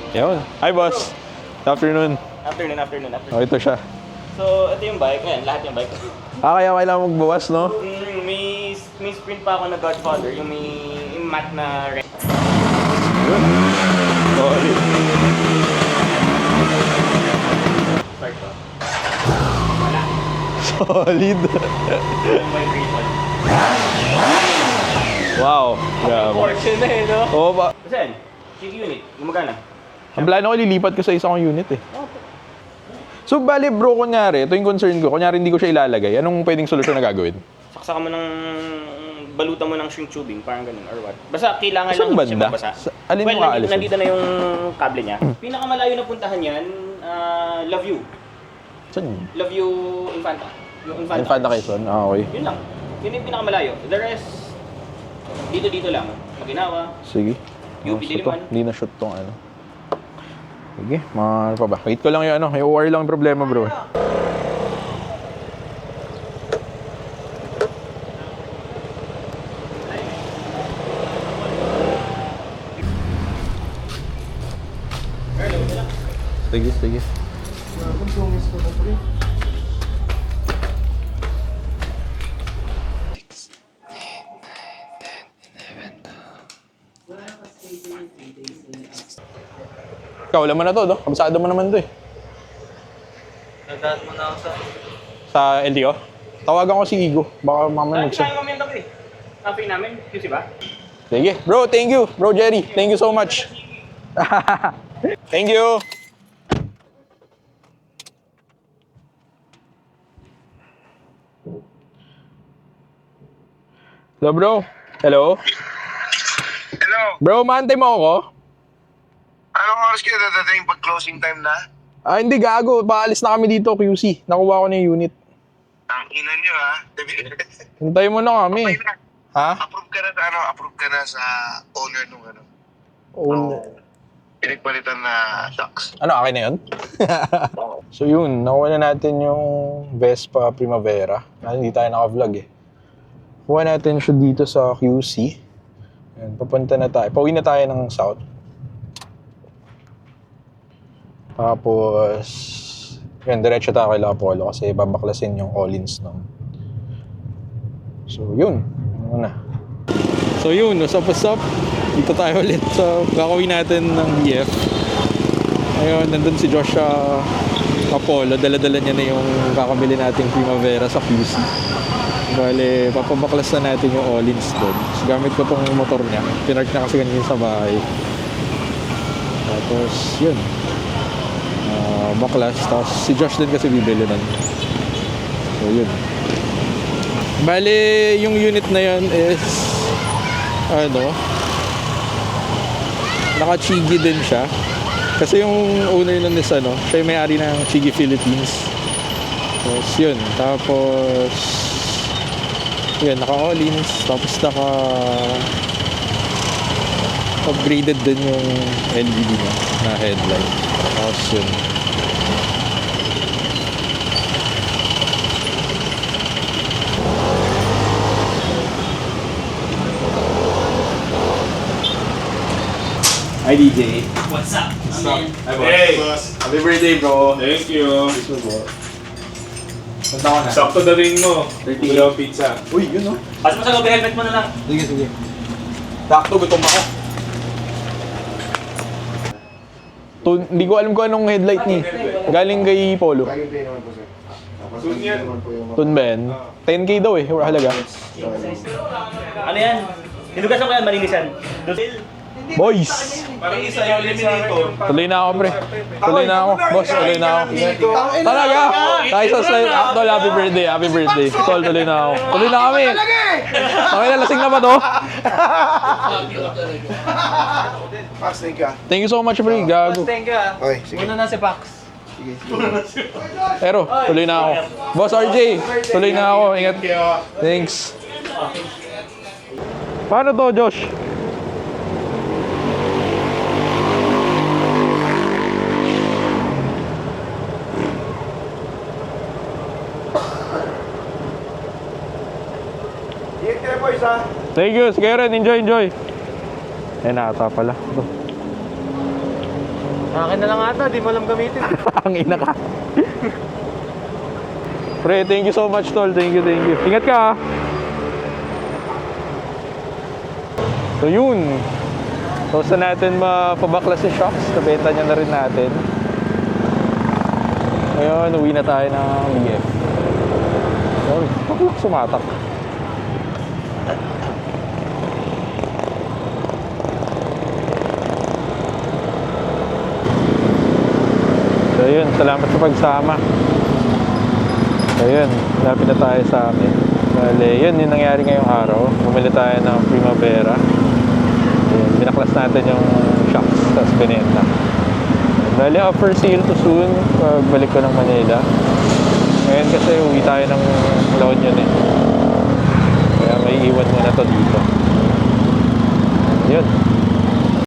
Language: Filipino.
Yun. Hi, boss. Good afternoon. Afternoon. Oh, ito siya. So, ito yung bike. Ayan, lahat yung bike. Kaya kailangan magbawas, no? May sprint pa ako na Godfather, yung matte na red. Yun. Solid. Start ko. Solid. Yung vibration. Wow. Grabe. Portion na eh, no? Oo ba? Kasi yan, cheap unit. Gumagana. Ang plano ko, lilipat ko sa isang unit eh. So, bali bro, kunyari, ito yung concern ko. Kunyari, hindi ko siya ilalagay. Anong pwedeng solusyon na gagawin? Saksakan mo ng balutan mo ng shrink tubing, parang ganun, or what. Basta kailangan Saan lang banda? siya mabasa. Alin mo aalisin? Nandito na yung kable niya. Pinakamalayo na puntahan yan, Love You. Saan yun? Love You Infanta. Yung Infanta. Infanta Quezon? Ah, okay. Yun lang. Yun yung pinakamalayo. The rest, dito lang. Maginawa. Sige. UP Shoot to. Diliman. Hindi na shoot tong ano. Sige, ano pa ba? Wait ko lang yung ano. Yung OR lang yung problema, bro. Sige. Ikaw, alam mo na to, no? Kabisado mo naman to eh. Nagdaan mo na ako Sa LTO? Tawagan ko si Igo. Baka mamaya Tayo kami yung gabi. Cafe namin, QC ba? Sige. Bro, thank you. Bro, Jerry, thank you so much. Thank you. Hello, bro. Hello. Hello. Bro, maantay mo ako? Anong oras kayo dadating pag closing time na? Ah, hindi gago. Paalis na kami dito, QC. Nakuha ko na yung unit. Ang ina nyo ha. Hintayin mo na kami. Okay na. Ha? Approve ka na sa owner nung ano. Oh. Pinagpalitan na shocks. Ano, akin na yun? So yun, nakuha na natin yung Vespa Primavera. Hindi tayo naka-vlog eh. Kuha natin siya dito sa QC. Ayan, papunta na tayo. Pauwi na tayo ng South. Tapos, yun, diretso tayo kay Apollo kasi babaklasin yung all-ins nun. So yun, muna. So yun, what's up? Dito tayo ulit sa gagawin natin ng EF. Ayun, nandun si Joshua Apollo. Dala-dala niya na yung kakamili nating Primavera sa QC. Bale, papabaklas na natin yung all-ins doon. So, gamit ko tong motor niya. Pinark na kasi kanina sa bahay. Tapos, yun. Baklas. Tapos, si Josh din kasi bibili nun. So, yun. Bale, yung unit na yun is naka-Chigi din siya. Kasi yung owner nun is siya yung may-ari ng Chigi Philippines. Tapos yun. Tapos yun, naka-all-ins. Tapos upgraded din yung LED niya na headlight. Tapos yun. Hi DJ. What's up? Hi boss. Hey, boss. Happy birthday bro. Thank you. Punta ko na. Sakto dating mo. 38. Gulaw pizza. Uy, yun Pas mo sa loob, helmet mo na lang. Sige. Sakto, gutom ako. Hindi ko alam kung anong headlight ni. Galing kay Polo. Soon yan. Tunben. 10K daw eh, halaga. Ano yan? Hinugasan ko yan, malinisan. Boys! Parang isa yung eliminator. Tuloy na ako, pre. Tuloy na ako. Boss, tuloy na ako. Talaga! Tayo sa slide. Tol, happy birthday. Happy birthday. Tol, tuloy na ako. Tuloy na kami. Okay na, lasing na ba to? Pax, thank you. Thank you so much, pre. Gago. Thank you ah. Okay, sige. Muna na si Pax. Pero, tuloy na ako. Boss RJ, tuloy na ako. Ingat. Thanks. Paano to, Josh? Ingat kayo boys ha. Thank you. Sige rin. Enjoy. Ayan na ata pala. Ito. Akin na lang ata, di mo alam gamitin. Ang ina ka. Pre, thank you so much, tol. Thank you, thank you. Ingat ka, ah. So, yun. So, saan natin mapabaklas si Shocks? Nabenta niya na rin natin. Ngayon, uwi na tayo ng BF. Oh, bakit sumatak? So, yun. Salamat sa pagsama. So, yun. Lapit na tayo sa amin. Bale, yun yung nangyari ngayong araw. Bumili tayo ng Primavera. Yun, binaklas natin yung shocks, tapos binenta. Bale, offer sale to soon. Pagbalik ko ng Manila. Ngayon kasi uwi tayo ng La Union eh. Kaya may iwan muna to dito. Yun.